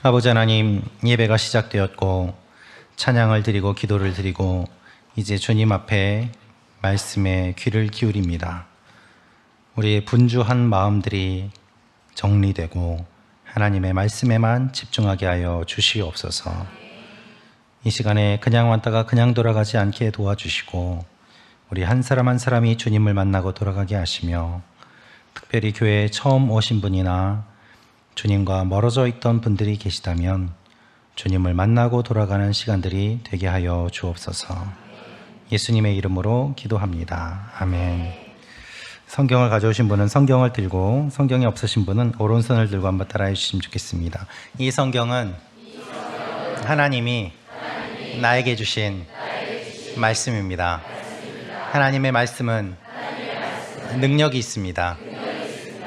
아버지 하나님, 예배가 시작되었고 찬양을 드리고 기도를 드리고 이제 주님 앞에 말씀에 귀를 기울입니다. 우리의 분주한 마음들이 정리되고 하나님의 말씀에만 집중하게 하여 주시옵소서. 이 시간에 그냥 왔다가 그냥 돌아가지 않게 도와주시고 우리 한 사람 한 사람이 주님을 만나고 돌아가게 하시며, 특별히 교회에 처음 오신 분이나 주님과 멀어져 있던 분들이 계시다면 주님을 만나고 돌아가는 시간들이 되게 하여 주옵소서. 예수님의 이름으로 기도합니다. 아멘. 성경을 가져오신 분은 성경을 들고, 성경이 없으신 분은 오른손을 들고 한번 따라해 주시면 좋겠습니다. 이 성경은 하나님이 나에게 주신 말씀입니다. 하나님의 말씀은 능력이 있습니다.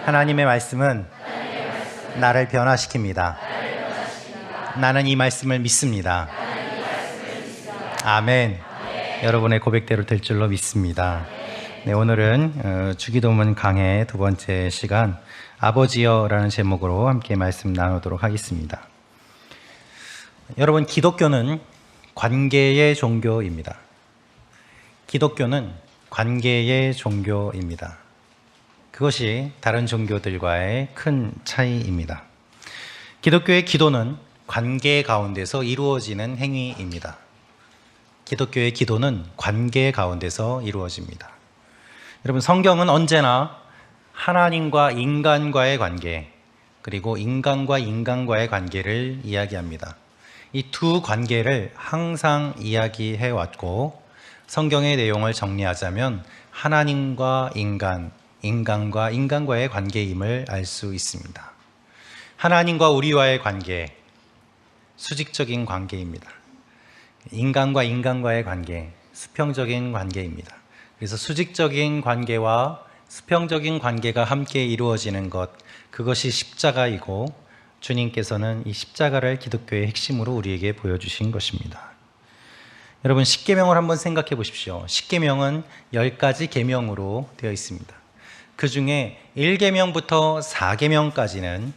하나님의 말씀은 나를 변화시킵니다. 나는 이 말씀을 믿습니다. 아멘. 여러분의 고백대로 될 줄로 믿습니다. 네, 오늘은 주기도문 강해 두 번째 시간, 아버지여라는 제목으로 함께 말씀 나누도록 하겠습니다. 여러분, 기독교는 관계의 종교입니다. 기독교는 관계의 종교입니다. 그것이 다른 종교들과의 큰 차이입니다. 기독교의 기도는 관계 가운데서 이루어지는 행위입니다. 기독교의 기도는 관계 가운데서 이루어집니다. 여러분, 성경은 언제나 하나님과 인간과의 관계, 그리고 인간과 인간과의 관계를 이야기합니다. 이 두 관계를 항상 이야기해 왔고, 성경의 내용을 정리하자면 하나님과 인간, 인간과 인간과의 관계임을 알 수 있습니다. 하나님과 우리와의 관계, 수직적인 관계입니다. 인간과 인간과의 관계, 수평적인 관계입니다. 그래서 수직적인 관계와 수평적인 관계가 함께 이루어지는 것, 그것이 십자가이고, 주님께서는 이 십자가를 기독교의 핵심으로 우리에게 보여주신 것입니다. 여러분, 십계명을 한번 생각해 보십시오. 십계명은 10가지 계명으로 되어 있습니다. 그 중에 1계명부터 4계명까지는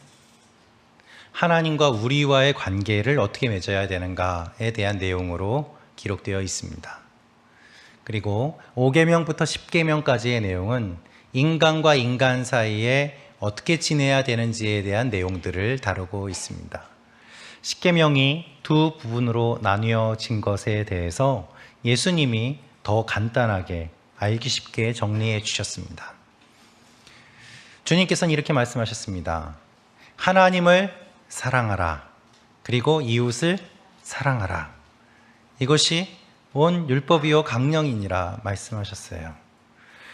하나님과 우리와의 관계를 어떻게 맺어야 되는가에 대한 내용으로 기록되어 있습니다. 그리고 5계명부터 10계명까지의 내용은 인간과 인간 사이에 어떻게 지내야 되는지에 대한 내용들을 다루고 있습니다. 10계명이 두 부분으로 나뉘어진 것에 대해서 예수님이 더 간단하게 알기 쉽게 정리해 주셨습니다. 주님께서는 이렇게 말씀하셨습니다. 하나님을 사랑하라. 그리고 이웃을 사랑하라. 이것이 온 율법이요 강령이니라 말씀하셨어요.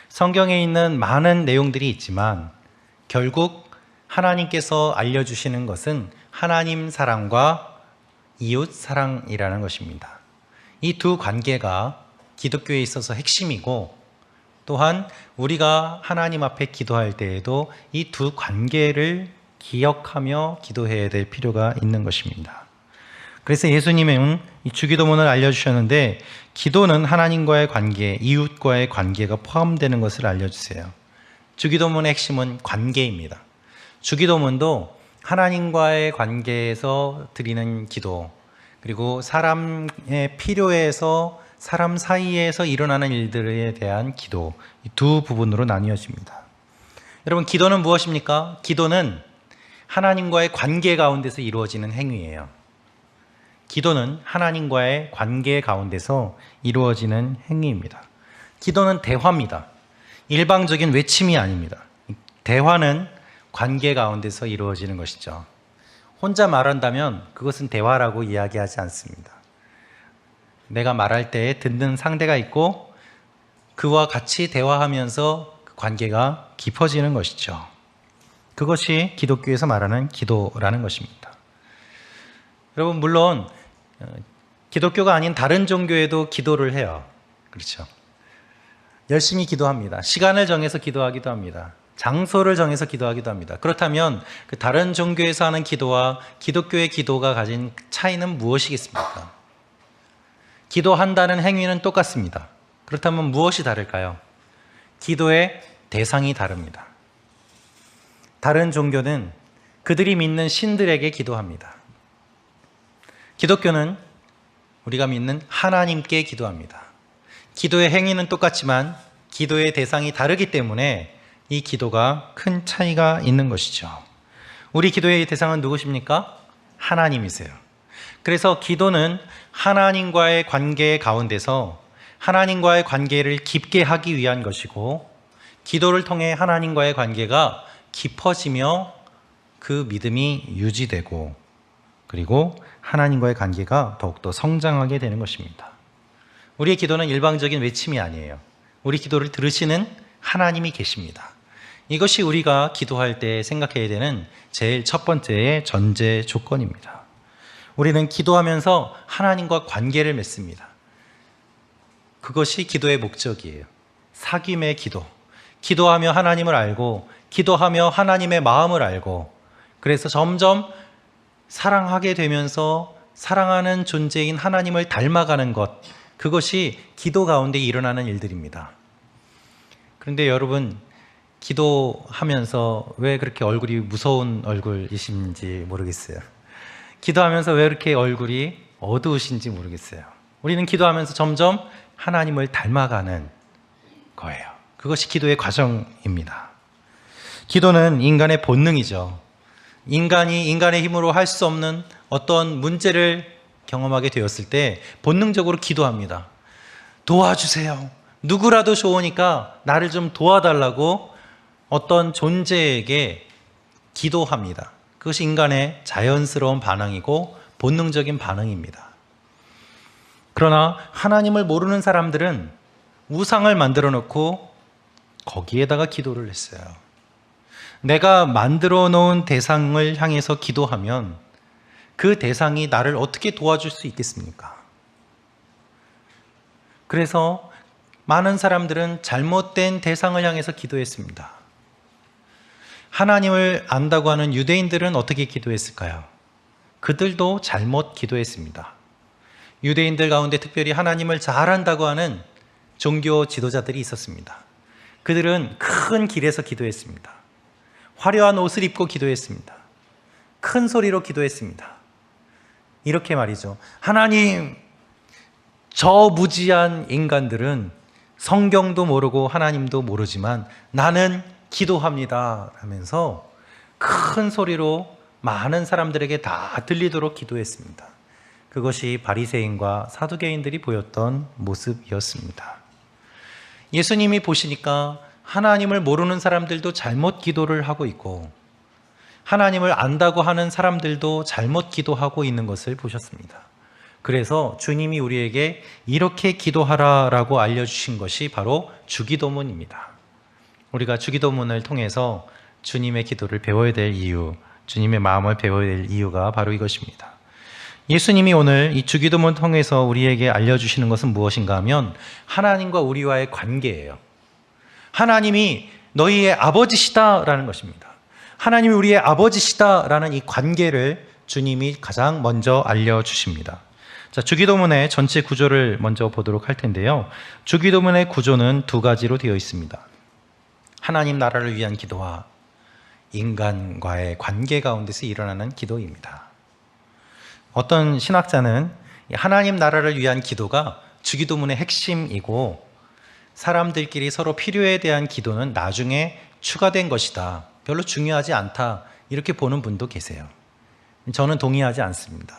성경에 있는 많은 내용들이 있지만 결국 하나님께서 알려주시는 것은 하나님 사랑과 이웃 사랑이라는 것입니다. 이 두 관계가 기독교에 있어서 핵심이고, 또한 우리가 하나님 앞에 기도할 때에도 이 두 관계를 기억하며 기도해야 될 필요가 있는 것입니다. 그래서 예수님은 이 주기도문을 알려주셨는데, 기도는 하나님과의 관계, 이웃과의 관계가 포함되는 것을 알려주세요. 주기도문의 핵심은 관계입니다. 주기도문도 하나님과의 관계에서 드리는 기도, 그리고 사람의 필요에서 사람 사이에서 일어나는 일들에 대한 기도, 이 두 부분으로 나뉘어집니다. 여러분, 기도는 무엇입니까? 기도는 하나님과의 관계 가운데서 이루어지는 행위예요. 기도는 하나님과의 관계 가운데서 이루어지는 행위입니다. 기도는 대화입니다. 일방적인 외침이 아닙니다. 대화는 관계 가운데서 이루어지는 것이죠. 혼자 말한다면 그것은 대화라고 이야기하지 않습니다. 내가 말할 때 듣는 상대가 있고 그와 같이 대화하면서 그 관계가 깊어지는 것이죠. 그것이 기독교에서 말하는 기도라는 것입니다. 여러분, 물론 기독교가 아닌 다른 종교에도 기도를 해요. 그렇죠? 열심히 기도합니다. 시간을 정해서 기도하기도 합니다. 장소를 정해서 기도하기도 합니다. 그렇다면 그 다른 종교에서 하는 기도와 기독교의 기도가 가진 차이는 무엇이겠습니까? 기도한다는 행위는 똑같습니다. 그렇다면 무엇이 다를까요? 기도의 대상이 다릅니다. 다른 종교는 그들이 믿는 신들에게 기도합니다. 기독교는 우리가 믿는 하나님께 기도합니다. 기도의 행위는 똑같지만 기도의 대상이 다르기 때문에 이 기도가 큰 차이가 있는 것이죠. 우리 기도의 대상은 누구십니까? 하나님이세요. 그래서 기도는 하나님과의 관계 가운데서 하나님과의 관계를 깊게 하기 위한 것이고, 기도를 통해 하나님과의 관계가 깊어지며 그 믿음이 유지되고, 그리고 하나님과의 관계가 더욱더 성장하게 되는 것입니다. 우리의 기도는 일방적인 외침이 아니에요. 우리 기도를 들으시는 하나님이 계십니다. 이것이 우리가 기도할 때 생각해야 되는 제일 첫 번째의 전제 조건입니다. 우리는 기도하면서 하나님과 관계를 맺습니다. 그것이 기도의 목적이에요. 사귐의 기도. 기도하며 하나님을 알고, 기도하며 하나님의 마음을 알고, 그래서 점점 사랑하게 되면서 사랑하는 존재인 하나님을 닮아가는 것, 그것이 기도 가운데 일어나는 일들입니다. 그런데 여러분, 기도하면서 왜 그렇게 얼굴이 무서운 얼굴이신지 모르겠어요. 기도하면서 왜 이렇게 얼굴이 어두우신지 모르겠어요. 우리는 기도하면서 점점 하나님을 닮아가는 거예요. 그것이 기도의 과정입니다. 기도는 인간의 본능이죠. 인간이 인간의 힘으로 할 수 없는 어떤 문제를 경험하게 되었을 때 본능적으로 기도합니다. 도와주세요. 누구라도 좋으니까 나를 좀 도와달라고 어떤 존재에게 기도합니다. 그것이 인간의 자연스러운 반응이고 본능적인 반응입니다. 그러나 하나님을 모르는 사람들은 우상을 만들어 놓고 거기에다가 기도를 했어요. 내가 만들어 놓은 대상을 향해서 기도하면 그 대상이 나를 어떻게 도와줄 수 있겠습니까? 그래서 많은 사람들은 잘못된 대상을 향해서 기도했습니다. 하나님을 안다고 하는 유대인들은 어떻게 기도했을까요? 그들도 잘못 기도했습니다. 유대인들 가운데 특별히 하나님을 잘 안다고 하는 종교 지도자들이 있었습니다. 그들은 큰 길에서 기도했습니다. 화려한 옷을 입고 기도했습니다. 큰 소리로 기도했습니다. 이렇게 말이죠. 하나님, 저 무지한 인간들은 성경도 모르고 하나님도 모르지만 나는 기도합니다 하면서 큰 소리로 많은 사람들에게 다 들리도록 기도했습니다. 그것이 바리새인과 사두개인들이 보였던 모습이었습니다. 예수님이 보시니까 하나님을 모르는 사람들도 잘못 기도를 하고 있고 하나님을 안다고 하는 사람들도 잘못 기도하고 있는 것을 보셨습니다. 그래서 주님이 우리에게 이렇게 기도하라라고 알려주신 것이 바로 주기도문입니다. 우리가 주기도문을 통해서 주님의 기도를 배워야 될 이유, 주님의 마음을 배워야 될 이유가 바로 이것입니다. 예수님이 오늘 이 주기도문을 통해서 우리에게 알려주시는 것은 무엇인가 하면 하나님과 우리와의 관계예요. 하나님이 너희의 아버지시다라는 것입니다. 하나님이 우리의 아버지시다라는 이 관계를 주님이 가장 먼저 알려주십니다. 자, 주기도문의 전체 구조를 먼저 보도록 할 텐데요. 주기도문의 구조는 두 가지로 되어 있습니다. 하나님 나라를 위한 기도와 인간과의 관계 가운데서 일어나는 기도입니다. 어떤 신학자는 하나님 나라를 위한 기도가 주기도문의 핵심이고 사람들끼리 서로 필요에 대한 기도는 나중에 추가된 것이다. 별로 중요하지 않다. 이렇게 보는 분도 계세요. 저는 동의하지 않습니다.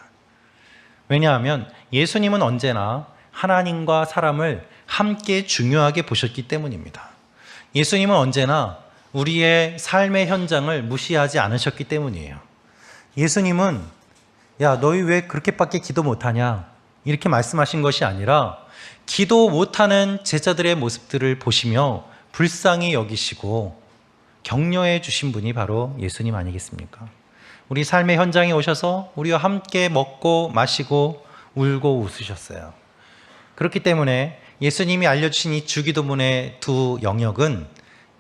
왜냐하면 예수님은 언제나 하나님과 사람을 함께 중요하게 보셨기 때문입니다. 예수님은 언제나 우리의 삶의 현장을 무시하지 않으셨기 때문이에요. 예수님은 야, 너희 왜 그렇게밖에 기도 못하냐? 이렇게 말씀하신 것이 아니라 기도 못하는 제자들의 모습들을 보시며 불쌍히 여기시고 격려해 주신 분이 바로 예수님 아니겠습니까? 우리 삶의 현장에 오셔서 우리와 함께 먹고 마시고 울고 웃으셨어요. 그렇기 때문에 예수님이 알려주신 이 주기도문의 두 영역은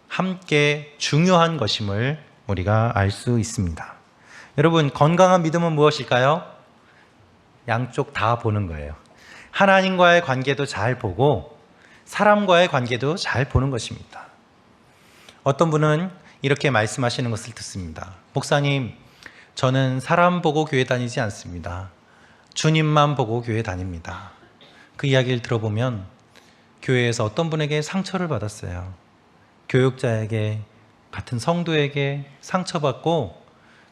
함께 중요한 것임을 우리가 알 수 있습니다. 여러분, 건강한 믿음은 무엇일까요? 양쪽 다 보는 거예요. 하나님과의 관계도 잘 보고 사람과의 관계도 잘 보는 것입니다. 어떤 분은 이렇게 말씀하시는 것을 듣습니다. 목사님, 저는 사람 보고 교회 다니지 않습니다. 주님만 보고 교회 다닙니다. 그 이야기를 들어보면 교회에서 어떤 분에게 상처를 받았어요. 교육자에게, 같은 성도에게 상처받고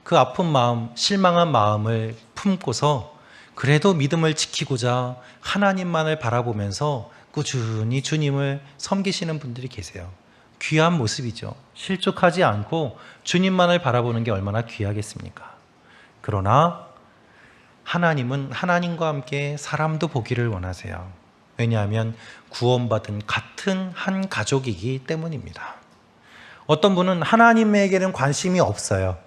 그 아픈 마음, 실망한 마음을 품고서 그래도 믿음을 지키고자 하나님만을 바라보면서 꾸준히 주님을 섬기시는 분들이 계세요. 귀한 모습이죠. 실족하지 않고 주님만을 바라보는 게 얼마나 귀하겠습니까? 그러나 하나님은 하나님과 함께 사람도 보기를 원하세요. 왜냐하면 구원받은 같은 한 가족이기 때문입니다. 어떤 분은 하나님에게는 관심이 없어요.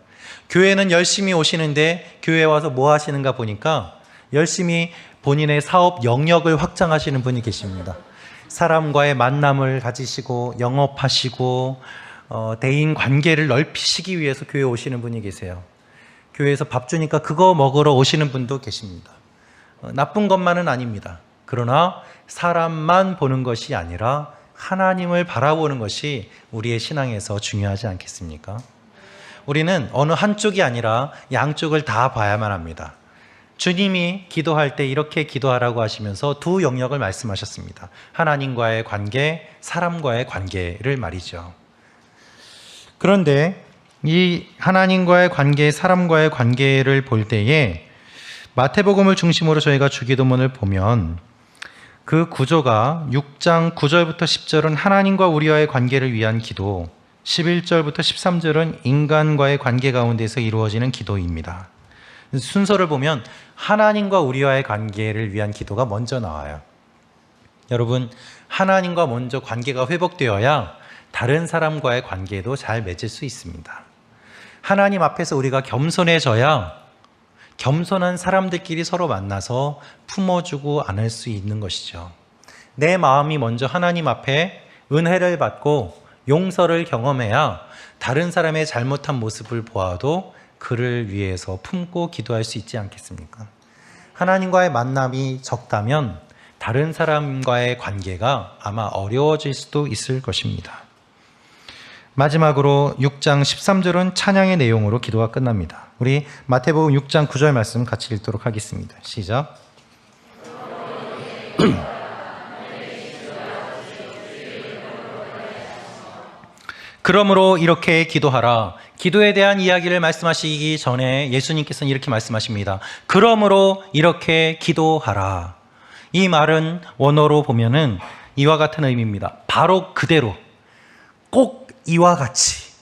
교회는 열심히 오시는데 교회에 와서 뭐 하시는가 보니까 열심히 본인의 사업 영역을 확장하시는 분이 계십니다. 사람과의 만남을 가지시고 영업하시고 대인 관계를 넓히시기 위해서 교회에 오시는 분이 계세요. 교회에서 밥 주니까 그거 먹으러 오시는 분도 계십니다. 나쁜 것만은 아닙니다. 그러나 사람만 보는 것이 아니라 하나님을 바라보는 것이 우리의 신앙에서 중요하지 않겠습니까? 우리는 어느 한쪽이 아니라 양쪽을 다 봐야만 합니다. 주님이 기도할 때 이렇게 기도하라고 하시면서 두 영역을 말씀하셨습니다. 하나님과의 관계, 사람과의 관계를 말이죠. 그런데 이 하나님과의 관계, 사람과의 관계를 볼 때에 마태복음을 중심으로 저희가 주기도문을 보면 그 구조가 6장 9절부터 10절은 하나님과 우리와의 관계를 위한 기도, 11절부터 13절은 인간과의 관계 가운데서 이루어지는 기도입니다. 순서를 보면 하나님과 우리와의 관계를 위한 기도가 먼저 나와요. 여러분, 하나님과 먼저 관계가 회복되어야 다른 사람과의 관계도 잘 맺을 수 있습니다. 하나님 앞에서 우리가 겸손해져야 겸손한 사람들끼리 서로 만나서 품어주고 안을 수 있는 것이죠. 내 마음이 먼저 하나님 앞에 은혜를 받고 용서를 경험해야 다른 사람의 잘못한 모습을 보아도 그를 위해서 품고 기도할 수 있지 않겠습니까? 하나님과의 만남이 적다면 다른 사람과의 관계가 아마 어려워질 수도 있을 것입니다. 마지막으로 6장 13절은 찬양의 내용으로 기도가 끝납니다. 우리 마태복음 6장 9절 말씀 같이 읽도록 하겠습니다. 시작. 그러므로 이렇게 기도하라. 기도에 대한 이야기를 말씀하시기 전에 예수님께서는 이렇게 말씀하십니다. 그러므로 이렇게 기도하라. 이 말은 원어로 보면은 이와 같은 의미입니다. 바로 그대로, 꼭 이와 같이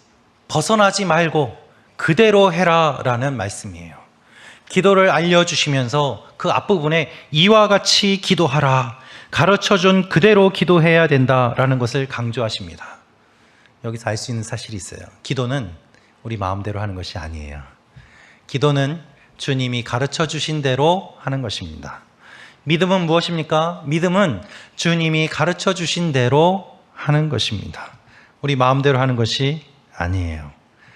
벗어나지 말고 그대로 해라 라는 말씀이에요. 기도를 알려주시면서 그 앞부분에 이와 같이 기도하라, 가르쳐준 그대로 기도해야 된다라는 것을 강조하십니다. 여기서 알 수 있는 사실이 있어요. 기도는 우리 마음대로 하는 것이 아니에요. 기도는 주님이 가르쳐 주신 대로 하는 것입니다. 믿음은 무엇입니까? 믿음은 주님이 가르쳐 주신 대로 하는 것입니다. 우리 마음대로 하는 것이 아니에요.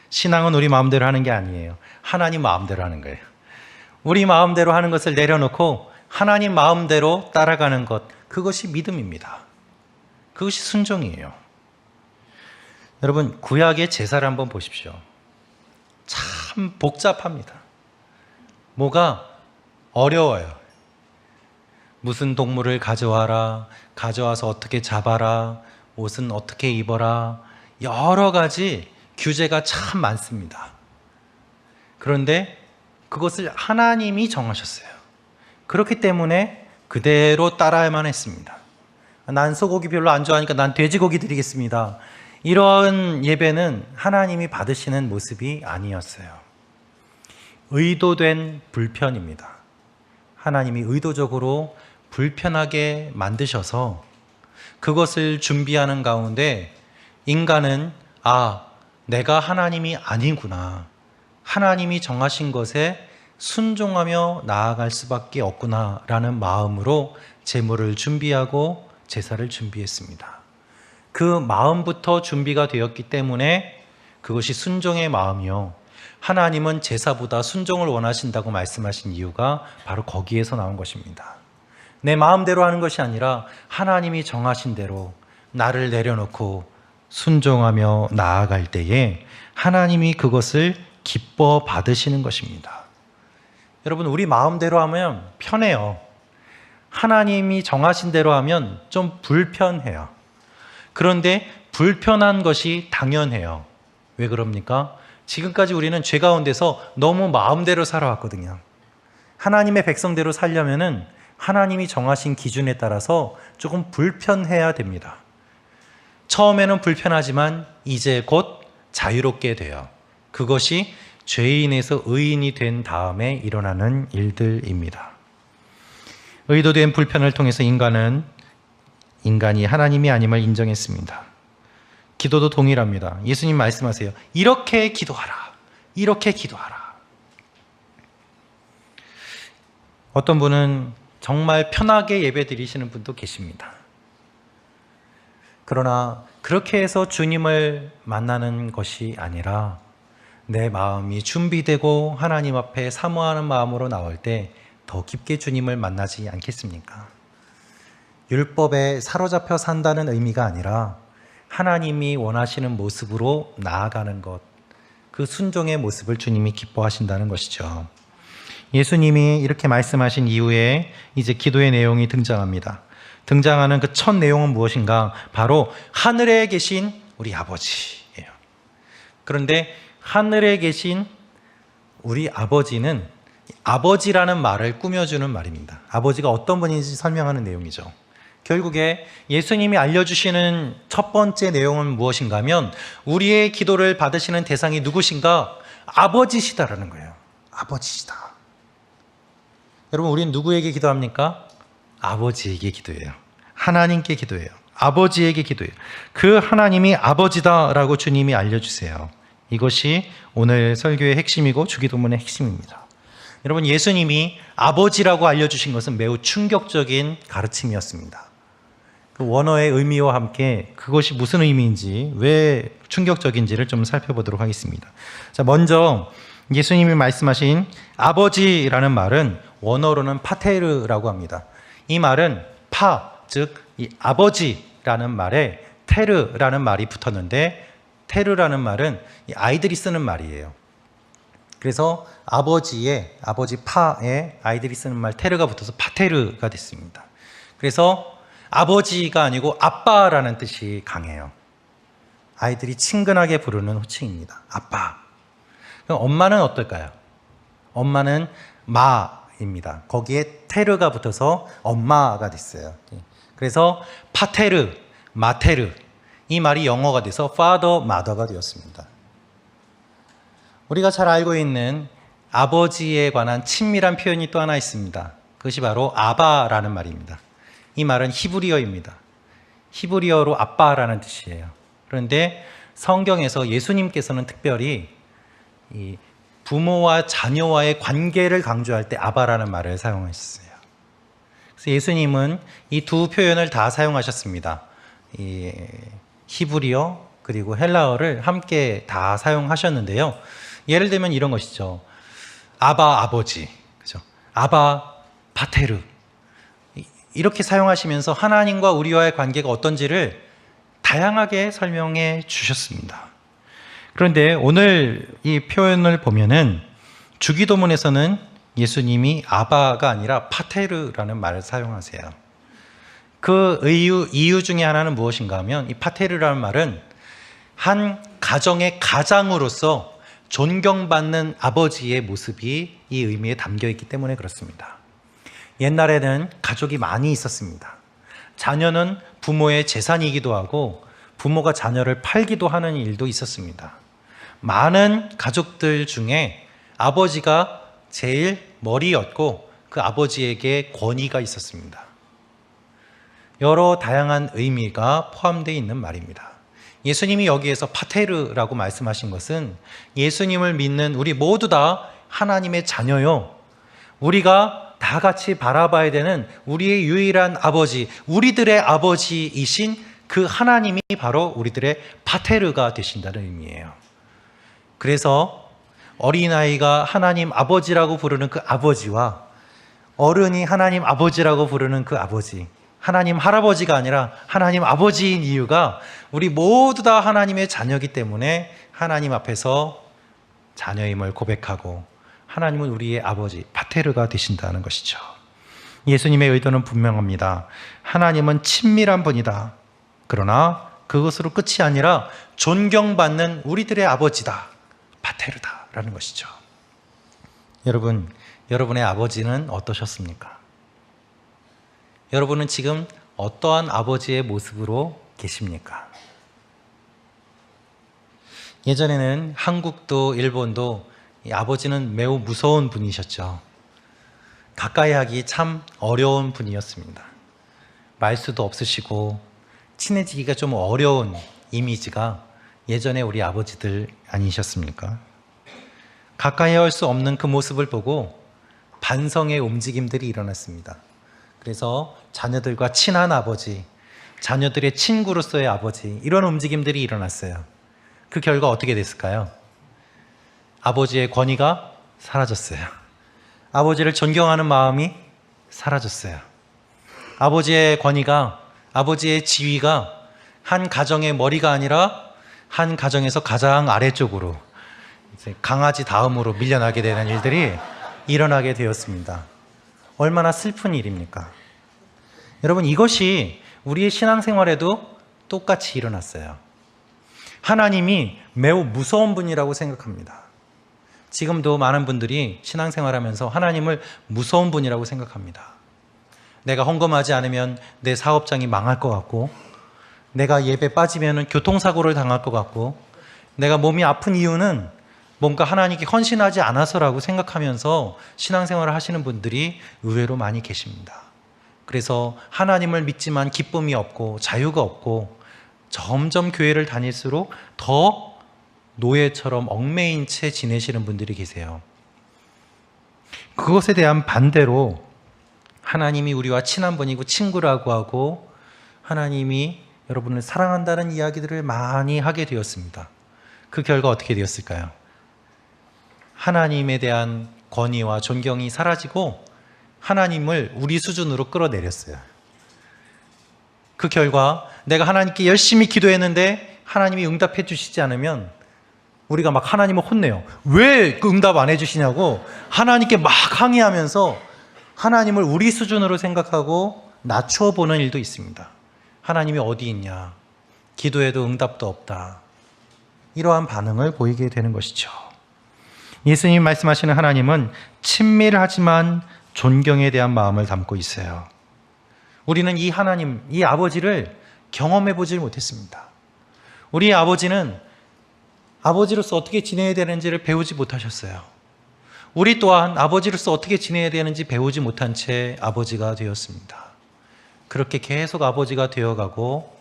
신앙은 우리 마음대로 하는 게 아니에요. 하나님 마음대로 하는 거예요. 우리 마음대로 하는 것을 내려놓고 하나님 마음대로 따라가는 것, 그것이 믿음입니다. 그것이 순종이에요. 여러분, 구약의 제사를 한번 보십시오. 참 복잡합니다. 뭐가 어려워요. 무슨 동물을 가져와라, 가져와서 어떻게 잡아라, 옷은 어떻게 입어라, 여러 가지 규제가 참 많습니다. 그런데 그것을 하나님이 정하셨어요. 그렇기 때문에 그대로 따라야만 했습니다. 난 소고기 별로 안 좋아하니까 난 돼지고기 드리겠습니다. 이런 예배는 하나님이 받으시는 모습이 아니었어요. 의도된 불편입니다. 하나님이 의도적으로 불편하게 만드셔서 그것을 준비하는 가운데 인간은 내가 하나님이 아니구나, 하나님이 정하신 것에 순종하며 나아갈 수밖에 없구나 라는 마음으로 제물을 준비하고 제사를 준비했습니다. 그 마음부터 준비가 되었기 때문에 그것이 순종의 마음이요, 하나님은 제사보다 순종을 원하신다고 말씀하신 이유가 바로 거기에서 나온 것입니다. 내 마음대로 하는 것이 아니라 하나님이 정하신 대로 나를 내려놓고 순종하며 나아갈 때에 하나님이 그것을 기뻐 받으시는 것입니다. 여러분, 우리 마음대로 하면 편해요. 하나님이 정하신 대로 하면 좀 불편해요. 그런데 불편한 것이 당연해요. 왜 그럽니까? 지금까지 우리는 죄 가운데서 너무 마음대로 살아왔거든요. 하나님의 백성대로 살려면은 하나님이 정하신 기준에 따라서 조금 불편해야 됩니다. 처음에는 불편하지만 이제 곧 자유롭게 돼요. 그것이 죄인에서 의인이 된 다음에 일어나는 일들입니다. 의도된 불편을 통해서 인간이 하나님이 아님을 인정했습니다. 기도도 동일합니다. 예수님 말씀하세요. 이렇게 기도하라. 이렇게 기도하라. 어떤 분은 정말 편하게 예배 드리시는 분도 계십니다. 그러나 그렇게 해서 주님을 만나는 것이 아니라 내 마음이 준비되고 하나님 앞에 사모하는 마음으로 나올 때 더 깊게 주님을 만나지 않겠습니까? 율법에 사로잡혀 산다는 의미가 아니라 하나님이 원하시는 모습으로 나아가는 것, 그 순종의 모습을 주님이 기뻐하신다는 것이죠. 예수님이 이렇게 말씀하신 이후에 이제 기도의 내용이 등장합니다. 등장하는 그 첫 내용은 무엇인가? 바로 하늘에 계신 우리 아버지예요. 그런데 하늘에 계신 우리 아버지는 아버지라는 말을 꾸며주는 말입니다. 아버지가 어떤 분인지 설명하는 내용이죠. 결국에 예수님이 알려주시는 첫 번째 내용은 무엇인가 하면 우리의 기도를 받으시는 대상이 누구신가? 아버지시다라는 거예요. 아버지시다. 여러분, 우리는 누구에게 기도합니까? 아버지에게 기도해요. 하나님께 기도해요. 아버지에게 기도해요. 그 하나님이 아버지다라고 주님이 알려주세요. 이것이 오늘 설교의 핵심이고 주기도문의 핵심입니다. 여러분, 예수님이 아버지라고 알려주신 것은 매우 충격적인 가르침이었습니다. 그 원어의 의미와 함께 그것이 무슨 의미인지, 왜 충격적인지를 좀 살펴보도록 하겠습니다. 자, 먼저 예수님이 말씀하신 아버지라는 말은 원어로는 파테르라고 합니다. 이 말은 즉 이 아버지라는 말에 테르라는 말이 붙었는데, 테르라는 말은 이 아이들이 쓰는 말이에요. 그래서 아버지 파에 아이들이 쓰는 말 테르가 붙어서 파테르가 됐습니다. 그래서 아버지가 아니고 아빠라는 뜻이 강해요. 아이들이 친근하게 부르는 호칭입니다. 아빠. 그럼 엄마는 어떨까요? 엄마는 마입니다. 거기에 테르가 붙어서 엄마가 됐어요. 그래서 파테르, 마테르, 이 말이 영어가 돼서 father, mother가 되었습니다. 우리가 잘 알고 있는 아버지에 관한 친밀한 표현이 또 하나 있습니다. 그것이 바로 아바라는 말입니다. 이 말은 히브리어입니다. 히브리어로 아빠라는 뜻이에요. 그런데 성경에서 예수님께서는 특별히 이 부모와 자녀와의 관계를 강조할 때 아바라는 말을 사용하셨어요. 그래서 예수님은 이 두 표현을 다 사용하셨습니다. 이 히브리어 그리고 헬라어를 함께 다 사용하셨는데요. 예를 들면 이런 것이죠. 아바 아버지, 그죠? 아바 파테르. 이렇게 사용하시면서 하나님과 우리와의 관계가 어떤지를 다양하게 설명해 주셨습니다. 그런데 오늘 이 표현을 보면은 주기도문에서는 예수님이 아바가 아니라 파테르라는 말을 사용하세요. 그 이유 중에 하나는 무엇인가 하면 이 파테르라는 말은 한 가정의 가장으로서 존경받는 아버지의 모습이 이 의미에 담겨 있기 때문에 그렇습니다. 옛날에는 가족이 많이 있었습니다. 자녀는 부모의 재산이기도 하고 부모가 자녀를 팔기도 하는 일도 있었습니다. 많은 가족들 중에 아버지가 제일 머리였고 그 아버지에게 권위가 있었습니다. 여러 다양한 의미가 포함되어 있는 말입니다. 예수님이 여기에서 파테르라고 말씀하신 것은 예수님을 믿는 우리 모두 다 하나님의 자녀요. 우리가 다 같이 바라봐야 되는 우리의 유일한 아버지, 우리들의 아버지이신 그 하나님이 바로 우리들의 파테르가 되신다는 의미예요. 그래서 어린아이가 하나님 아버지라고 부르는 그 아버지와 어른이 하나님 아버지라고 부르는 그 아버지, 하나님 할아버지가 아니라 하나님 아버지인 이유가 우리 모두 다 하나님의 자녀이기 때문에 하나님 앞에서 자녀임을 고백하고 하나님은 우리의 아버지, 파테르가 되신다는 것이죠. 예수님의 의도는 분명합니다. 하나님은 친밀한 분이다. 그러나 그것으로 끝이 아니라 존경받는 우리들의 아버지다. 파테르다라는 것이죠. 여러분, 여러분의 아버지는 어떠셨습니까? 여러분은 지금 어떠한 아버지의 모습으로 계십니까? 예전에는 한국도 일본도 이 아버지는 매우 무서운 분이셨죠. 가까이 하기 참 어려운 분이었습니다. 말수도 없으시고 친해지기가 좀 어려운 이미지가 예전에 우리 아버지들 아니셨습니까? 가까이 할 수 없는 그 모습을 보고 반성의 움직임들이 일어났습니다. 그래서 자녀들과 친한 아버지, 자녀들의 친구로서의 아버지, 이런 움직임들이 일어났어요. 그 결과 어떻게 됐을까요? 아버지의 권위가 사라졌어요. 아버지를 존경하는 마음이 사라졌어요. 아버지의 권위가, 아버지의 지위가 한 가정의 머리가 아니라 한 가정에서 가장 아래쪽으로 이제 강아지 다음으로 밀려나게 되는 일들이 일어나게 되었습니다. 얼마나 슬픈 일입니까? 여러분, 이것이 우리의 신앙생활에도 똑같이 일어났어요. 하나님이 매우 무서운 분이라고 생각합니다. 지금도 많은 분들이 신앙생활하면서 하나님을 무서운 분이라고 생각합니다. 내가 헌금하지 않으면 내 사업장이 망할 것 같고, 내가 예배 빠지면 교통사고를 당할 것 같고, 내가 몸이 아픈 이유는 뭔가 하나님께 헌신하지 않아서라고 생각하면서 신앙생활을 하시는 분들이 의외로 많이 계십니다. 그래서 하나님을 믿지만 기쁨이 없고 자유가 없고 점점 교회를 다닐수록 더 노예처럼 얽매인 채 지내시는 분들이 계세요. 그것에 대한 반대로 하나님이 우리와 친한 분이고 친구라고 하고 하나님이 여러분을 사랑한다는 이야기들을 많이 하게 되었습니다. 그 결과 어떻게 되었을까요? 하나님에 대한 권위와 존경이 사라지고 하나님을 우리 수준으로 끌어내렸어요. 그 결과 내가 하나님께 열심히 기도했는데 하나님이 응답해 주시지 않으면 우리가 막 하나님을 혼내요. 왜 그 응답 안 해주시냐고 하나님께 막 항의하면서 하나님을 우리 수준으로 생각하고 낮추어 보는 일도 있습니다. 하나님이 어디 있냐? 기도해도 응답도 없다. 이러한 반응을 보이게 되는 것이죠. 예수님 말씀하시는 하나님은 친밀하지만 존경에 대한 마음을 담고 있어요. 우리는 이 하나님, 이 아버지를 경험해 보질 못했습니다. 우리의 아버지는 아버지로서 어떻게 지내야 되는지를 배우지 못하셨어요. 우리 또한 아버지로서 어떻게 지내야 되는지 배우지 못한 채 아버지가 되었습니다. 그렇게 계속 아버지가 되어가고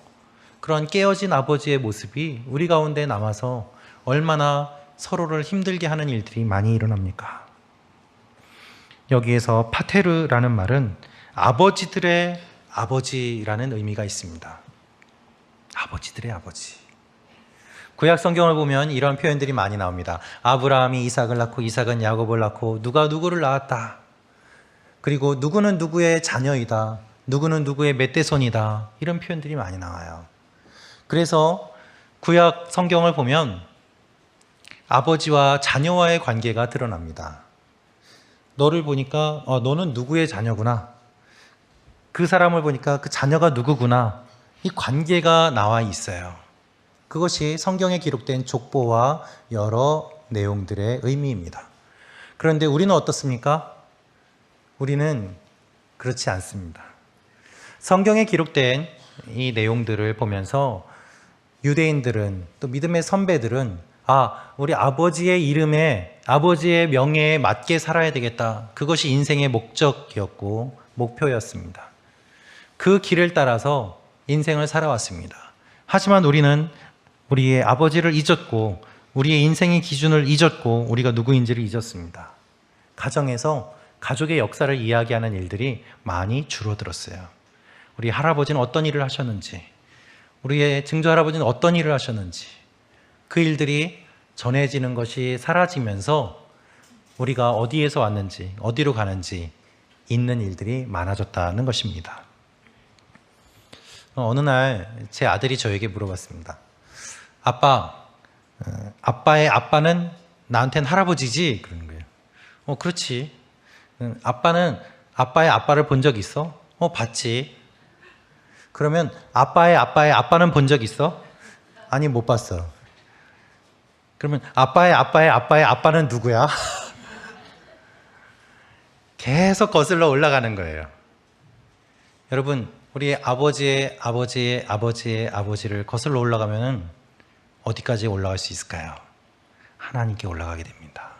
그런 깨어진 아버지의 모습이 우리 가운데 남아서 얼마나 서로를 힘들게 하는 일들이 많이 일어납니까? 여기에서 파테르라는 말은 아버지들의 아버지라는 의미가 있습니다. 아버지들의 아버지. 구약 성경을 보면 이런 표현들이 많이 나옵니다. 아브라함이 이삭을 낳고 이삭은 야곱을 낳고 누가 누구를 낳았다. 그리고 누구는 누구의 자녀이다. 누구는 누구의 맏대손이다. 이런 표현들이 많이 나와요. 그래서 구약 성경을 보면 아버지와 자녀와의 관계가 드러납니다. 너를 보니까 너는 누구의 자녀구나. 그 사람을 보니까 그 자녀가 누구구나. 이 관계가 나와 있어요. 그것이 성경에 기록된 족보와 여러 내용들의 의미입니다. 그런데 우리는 어떻습니까? 우리는 그렇지 않습니다. 성경에 기록된 이 내용들을 보면서 유대인들은 또 믿음의 선배들은 우리 아버지의 이름에 아버지의 명예에 맞게 살아야 되겠다. 그것이 인생의 목적이었고 목표였습니다. 그 길을 따라서 인생을 살아왔습니다. 하지만 우리는 우리의 아버지를 잊었고 우리의 인생의 기준을 잊었고 우리가 누구인지를 잊었습니다. 가정에서 가족의 역사를 이야기하는 일들이 많이 줄어들었어요. 우리 할아버지는 어떤 일을 하셨는지, 우리의 증조 할아버지는 어떤 일을 하셨는지, 그 일들이 전해지는 것이 사라지면서 우리가 어디에서 왔는지, 어디로 가는지 잊는 일들이 많아졌다는 것입니다. 어느 날 제 아들이 저에게 물어봤습니다. 아빠, 아빠의 아빠는 나한테는 할아버지지? 그러는 거예요. 그렇지. 아빠의 아빠를 본 적 있어? 봤지. 그러면 아빠의 아빠는 본 적 있어? 아니, 못 봤어. 그러면 아빠의 아빠는 누구야? 계속 거슬러 올라가는 거예요. 여러분, 우리 아버지의 아버지를 거슬러 올라가면 어디까지 올라갈 수 있을까요? 하나님께 올라가게 됩니다.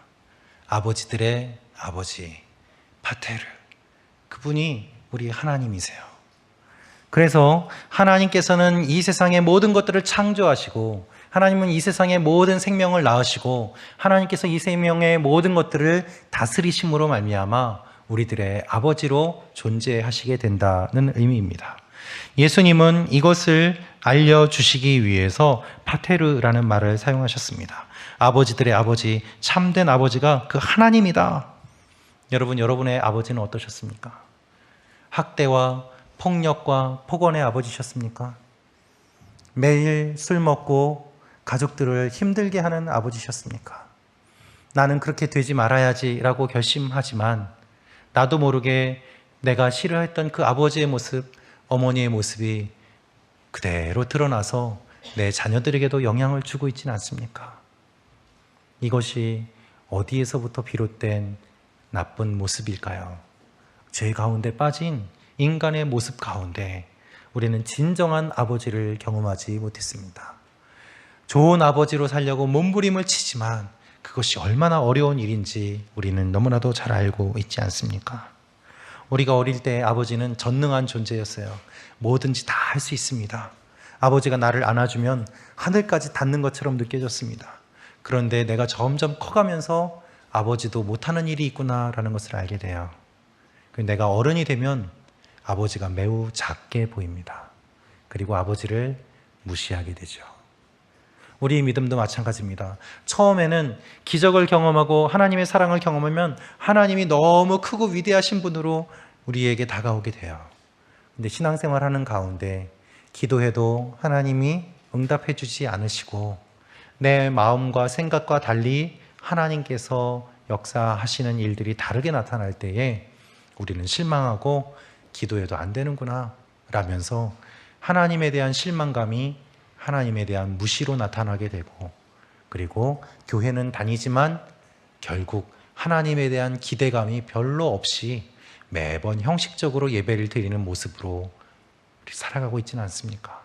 아버지들의 아버지, 파테르. 그분이 우리 하나님이세요. 그래서 하나님께서는 이 세상의 모든 것들을 창조하시고, 하나님은 이 세상의 모든 생명을 낳으시고, 하나님께서 이 생명의 모든 것들을 다스리심으로 말미암아 우리들의 아버지로 존재하시게 된다는 의미입니다. 예수님은 이것을 알려주시기 위해서 파테르라는 말을 사용하셨습니다. 아버지들의 아버지, 참된 아버지가 그 하나님이다. 여러분, 여러분의 아버지는 어떠셨습니까? 학대와 폭력과 폭언의 아버지셨습니까? 매일 술 먹고 가족들을 힘들게 하는 아버지셨습니까? 나는 그렇게 되지 말아야지라고 결심하지만 나도 모르게 내가 싫어했던 그 아버지의 모습, 어머니의 모습이 그대로 드러나서 내 자녀들에게도 영향을 주고 있지는 않습니까? 이것이 어디에서부터 비롯된 나쁜 모습일까요? 죄 가운데 빠진 인간의 모습 가운데 우리는 진정한 아버지를 경험하지 못했습니다. 좋은 아버지로 살려고 몸부림을 치지만 그것이 얼마나 어려운 일인지 우리는 너무나도 잘 알고 있지 않습니까? 우리가 어릴 때 아버지는 전능한 존재였어요. 뭐든지 다 할 수 있습니다. 아버지가 나를 안아주면 하늘까지 닿는 것처럼 느껴졌습니다. 그런데 내가 점점 커가면서 아버지도 못하는 일이 있구나라는 것을 알게 돼요. 내가 어른이 되면 아버지가 매우 작게 보입니다. 그리고 아버지를 무시하게 되죠. 우리 믿음도 마찬가지입니다. 처음에는 기적을 경험하고 하나님의 사랑을 경험하면 하나님이 너무 크고 위대하신 분으로 우리에게 다가오게 돼요. 근데 신앙생활하는 가운데 기도해도 하나님이 응답해 주지 않으시고 내 마음과 생각과 달리 하나님께서 역사하시는 일들이 다르게 나타날 때에 우리는 실망하고 기도해도 안 되는구나 라면서 하나님에 대한 실망감이 하나님에 대한 무시로 나타나게 되고, 그리고 교회는 다니지만 결국 하나님에 대한 기대감이 별로 없이 매번 형식적으로 예배를 드리는 모습으로 우리 살아가고 있지는 않습니까?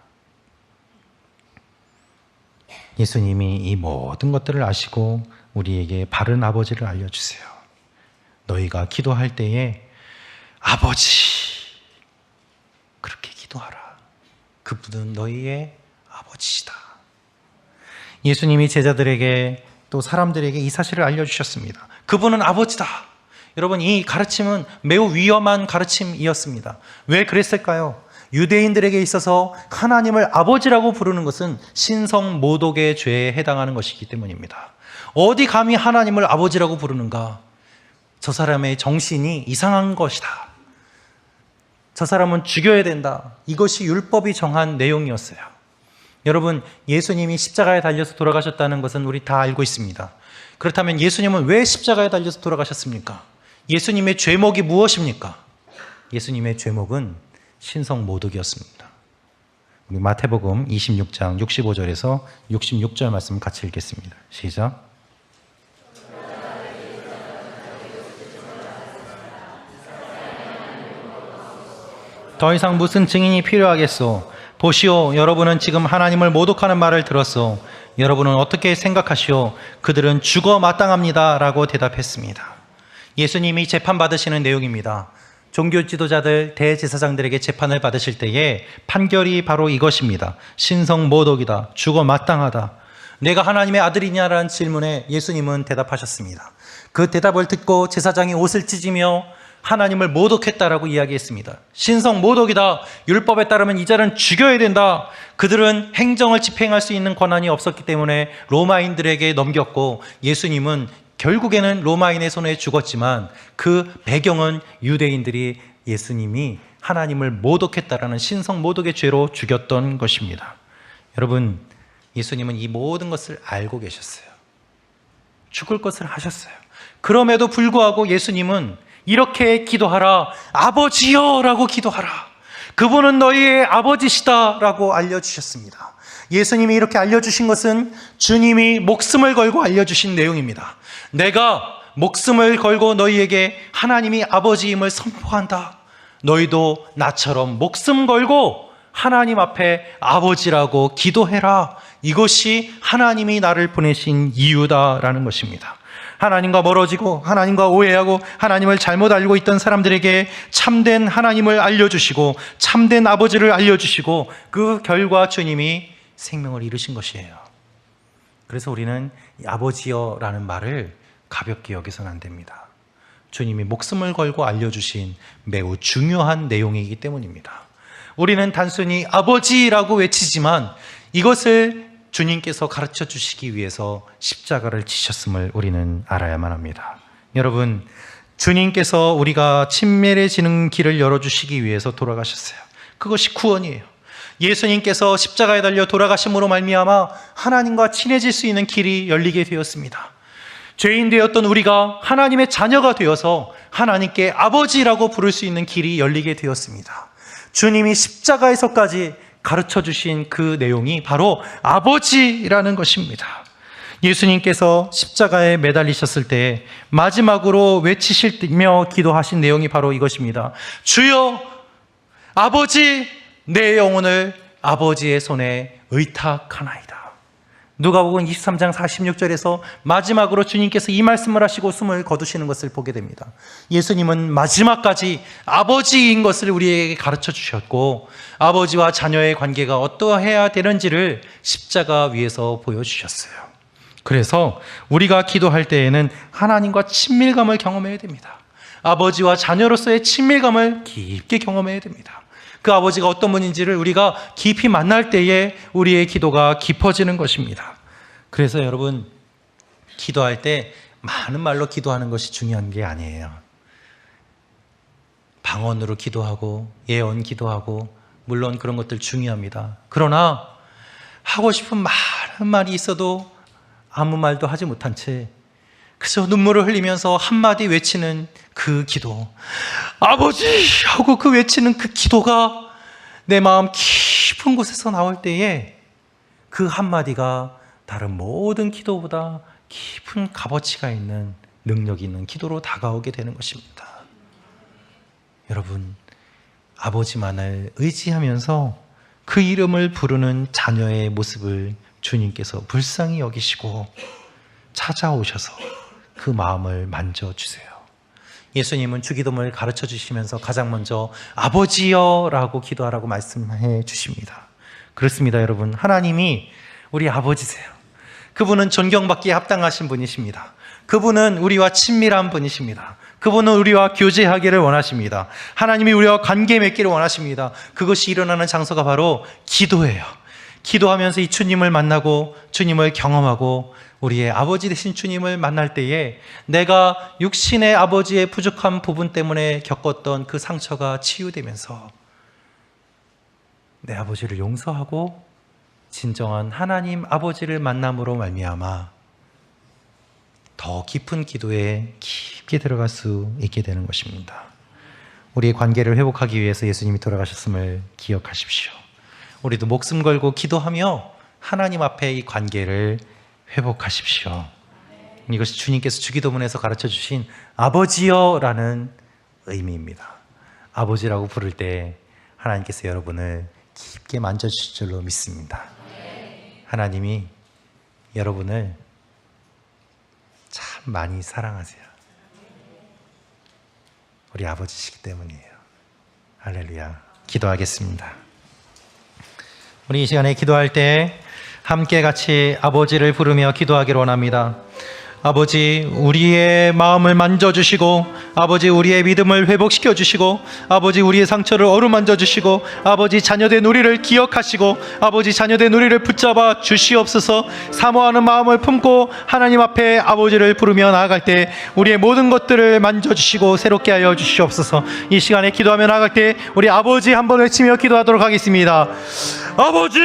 예수님이 이 모든 것들을 아시고 우리에게 바른 아버지를 알려주세요. 너희가 기도할 때에 아버지 그렇게 기도하라. 그분은 너희의 아버지시다. 예수님이 제자들에게 또 사람들에게 이 사실을 알려주셨습니다. 그분은 아버지다. 여러분, 이 가르침은 매우 위험한 가르침이었습니다. 왜 그랬을까요? 유대인들에게 있어서 하나님을 아버지라고 부르는 것은 신성모독의 죄에 해당하는 것이기 때문입니다. 어디 감히 하나님을 아버지라고 부르는가? 저 사람의 정신이 이상한 것이다. 저 사람은 죽여야 된다. 이것이 율법이 정한 내용이었어요. 여러분, 예수님이 십자가에 달려서 돌아가셨다는 것은 우리 다 알고 있습니다. 그렇다면 예수님은 왜 십자가에 달려서 돌아가셨습니까? 예수님의 죄목이 무엇입니까? 예수님의 죄목은 신성모독이었습니다. 우리 마태복음 26장 65절에서 66절 말씀 같이 읽겠습니다. 시작. 더 이상 무슨 증인이 필요하겠소? 보시오, 여러분은 지금 하나님을 모독하는 말을 들었소. 여러분은 어떻게 생각하시오? 그들은 죽어 마땅합니다 라고 대답했습니다. 예수님이 재판받으시는 내용입니다. 종교 지도자들, 대제사장들에게 재판을 받으실 때에 판결이 바로 이것입니다. 신성모독이다. 죽어 마땅하다. 내가 하나님의 아들이냐라는 질문에 예수님은 대답하셨습니다. 그 대답을 듣고 제사장이 옷을 찢으며 하나님을 모독했다라고 이야기했습니다. 신성모독이다. 율법에 따르면 이 자는 죽여야 된다. 그들은 행정을 집행할 수 있는 권한이 없었기 때문에 로마인들에게 넘겼고, 예수님은 결국에는 로마인의 손에 죽었지만 그 배경은 유대인들이 예수님이 하나님을 모독했다라는 신성모독의 죄로 죽였던 것입니다. 여러분, 예수님은 이 모든 것을 알고 계셨어요. 죽을 것을 하셨어요. 그럼에도 불구하고 예수님은 이렇게 기도하라. 아버지여 라고 기도하라. 그분은 너희의 아버지시다 라고 알려주셨습니다. 예수님이 이렇게 알려주신 것은 주님이 목숨을 걸고 알려주신 내용입니다. 내가 목숨을 걸고 너희에게 하나님이 아버지임을 선포한다. 너희도 나처럼 목숨 걸고 하나님 앞에 아버지라고 기도해라. 이것이 하나님이 나를 보내신 이유다라는 것입니다. 하나님과 멀어지고 하나님과 오해하고 하나님을 잘못 알고 있던 사람들에게 참된 하나님을 알려주시고 참된 아버지를 알려주시고 그 결과 주님이 생명을 이루신 것이에요. 그래서 우리는 아버지여라는 말을 가볍게 여기서는 안 됩니다. 주님이 목숨을 걸고 알려주신 매우 중요한 내용이기 때문입니다. 우리는 단순히 아버지라고 외치지만 이것을 주님께서 가르쳐 주시기 위해서 십자가를 지셨음을 우리는 알아야만 합니다. 여러분, 주님께서 우리가 친밀해지는 길을 열어주시기 위해서 돌아가셨어요. 그것이 구원이에요. 예수님께서 십자가에 달려 돌아가심으로 말미암아 하나님과 친해질 수 있는 길이 열리게 되었습니다. 죄인 되었던 우리가 하나님의 자녀가 되어서 하나님께 아버지라고 부를 수 있는 길이 열리게 되었습니다. 주님이 십자가에서까지 가르쳐 주신 그 내용이 바로 아버지라는 것입니다. 예수님께서 십자가에 매달리셨을 때 마지막으로 외치시며 기도하신 내용이 바로 이것입니다. 주여, 아버지, 내 영혼을 아버지의 손에 의탁하나이다. 누가복음 23장 46절에서 마지막으로 주님께서 이 말씀을 하시고 숨을 거두시는 것을 보게 됩니다. 예수님은 마지막까지 아버지인 것을 우리에게 가르쳐 주셨고 아버지와 자녀의 관계가 어떠해야 되는지를 십자가 위에서 보여주셨어요. 그래서 우리가 기도할 때에는 하나님과 친밀감을 경험해야 됩니다. 아버지와 자녀로서의 친밀감을 깊게 경험해야 됩니다. 그 아버지가 어떤 분인지를 우리가 깊이 만날 때에 우리의 기도가 깊어지는 것입니다. 그래서 여러분, 기도할 때 많은 말로 기도하는 것이 중요한 게 아니에요. 방언으로 기도하고 예언 기도하고 물론 그런 것들 중요합니다. 그러나 하고 싶은 많은 말이 있어도 아무 말도 하지 못한 채 그저 눈물을 흘리면서 한마디 외치는 그 기도, 아버지! 하고 그 외치는 그 기도가 내 마음 깊은 곳에서 나올 때에 그 한마디가 다른 모든 기도보다 깊은 값어치가 있는 능력이 있는 기도로 다가오게 되는 것입니다. 여러분, 아버지만을 의지하면서 그 이름을 부르는 자녀의 모습을 주님께서 불쌍히 여기시고 찾아오셔서 그 마음을 만져주세요. 예수님은 주기도문을 가르쳐 주시면서 가장 먼저 아버지여 라고 기도하라고 말씀해 주십니다. 그렇습니다, 여러분. 하나님이 우리 아버지세요. 그분은 존경받기에 합당하신 분이십니다. 그분은 우리와 친밀한 분이십니다. 그분은 우리와 교제하기를 원하십니다. 하나님이 우리와 관계 맺기를 원하십니다. 그것이 일어나는 장소가 바로 기도예요. 기도하면서 이 주님을 만나고 주님을 경험하고 우리의 아버지 되신 주님을 만날 때에 내가 육신의 아버지의 부족한 부분 때문에 겪었던 그 상처가 치유되면서 내 아버지를 용서하고 진정한 하나님 아버지를 만남으로 말미암아 더 깊은 기도에 깊게 들어갈 수 있게 되는 것입니다. 우리의 관계를 회복하기 위해서 예수님이 돌아가셨음을 기억하십시오. 우리도 목숨 걸고 기도하며 하나님 앞에 이 관계를 회복하십시오. 이것이 주님께서 주기도문에서 가르쳐 주신 아버지여라는 의미입니다. 아버지라고 부를 때 하나님께서 여러분을 깊게 만져주실 줄로 믿습니다. 하나님이 여러분을 참 많이 사랑하세요. 우리 아버지시기 때문이에요. 할렐루야. 기도하겠습니다. 우리 이 시간에 기도할 때 함께 같이 아버지를 부르며 기도하기를 원합니다. 아버지, 우리의 마음을 만져주시고 아버지, 우리의 믿음을 회복시켜 주시고 아버지, 우리의 상처를 어루만져 주시고 아버지, 자녀된 우리를 기억하시고 아버지, 자녀된 우리를 붙잡아 주시옵소서. 사모하는 마음을 품고 하나님 앞에 아버지를 부르며 나아갈 때 우리의 모든 것들을 만져주시고 새롭게 하여 주시옵소서. 이 시간에 기도하며 나아갈 때 우리 아버지 한번 외치며 기도하도록 하겠습니다. 아버지!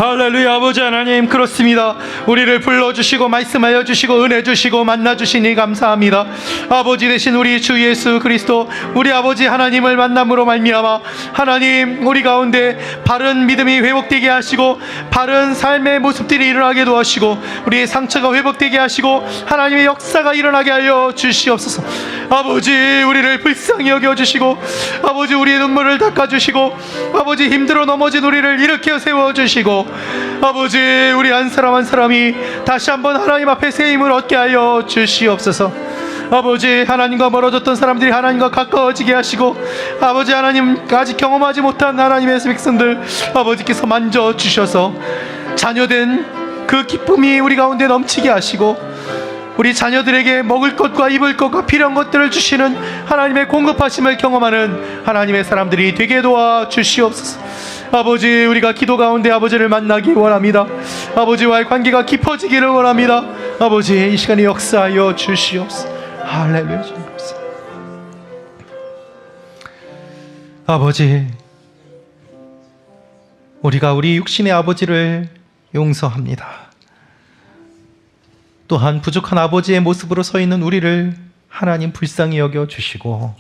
할렐루야. 아버지 하나님, 그렇습니다. 우리를 불러주시고 말씀하여 주시고 은혜 주시고 만나주시니 감사합니다. 아버지 되신 우리 주 예수 그리스도, 우리 아버지 하나님을 만남으로 말미암아 하나님, 우리 가운데 바른 믿음이 회복되게 하시고 바른 삶의 모습들이 일어나게 도와주시고 우리의 상처가 회복되게 하시고 하나님의 역사가 일어나게 하여 주시옵소서. 아버지, 우리를 불쌍히 여겨주시고 아버지, 우리의 눈물을 닦아주시고 아버지, 힘들어 넘어진 우리를 일으켜 세워주시고 아버지, 우리 한 사람 한 사람이 다시 한번 하나님 앞에 새 힘을 얻게 하여 주시옵소서. 아버지, 하나님과 멀어졌던 사람들이 하나님과 가까워지게 하시고 아버지 하나님, 아직 경험하지 못한 하나님의 백성들 아버지께서 만져주셔서 자녀된 그 기쁨이 우리 가운데 넘치게 하시고 우리 자녀들에게 먹을 것과 입을 것과 필요한 것들을 주시는 하나님의 공급하심을 경험하는 하나님의 사람들이 되게 도와주시옵소서. 아버지, 우리가 기도 가운데 아버지를 만나기 원합니다. 아버지와의 관계가 깊어지기를 원합니다. 아버지, 이 시간에 역사하여 주시옵소서. 할렐루야. 아버지, 우리가 우리 육신의 아버지를 용서합니다. 또한 부족한 아버지의 모습으로 서 있는 우리를 하나님 불쌍히 여겨 주시고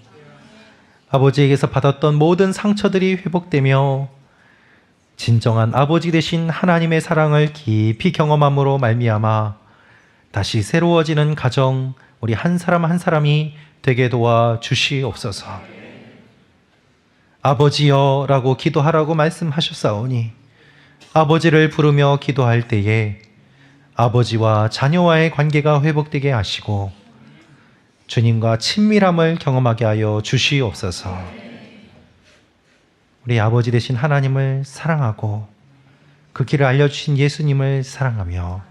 아버지에게서 받았던 모든 상처들이 회복되며 진정한 아버지 되신 하나님의 사랑을 깊이 경험함으로 말미암아 다시 새로워지는 가정, 우리 한 사람 한 사람이 되게 도와 주시옵소서. 아버지여 라고 기도하라고 말씀하셨사오니 아버지를 부르며 기도할 때에 아버지와 자녀와의 관계가 회복되게 하시고 주님과 친밀함을 경험하게 하여 주시옵소서. 우리 아버지 되신 하나님을 사랑하고 그 길을 알려주신 예수님을 사랑하며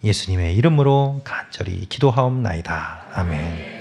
예수님의 이름으로 간절히 기도하옵나이다. 아멘.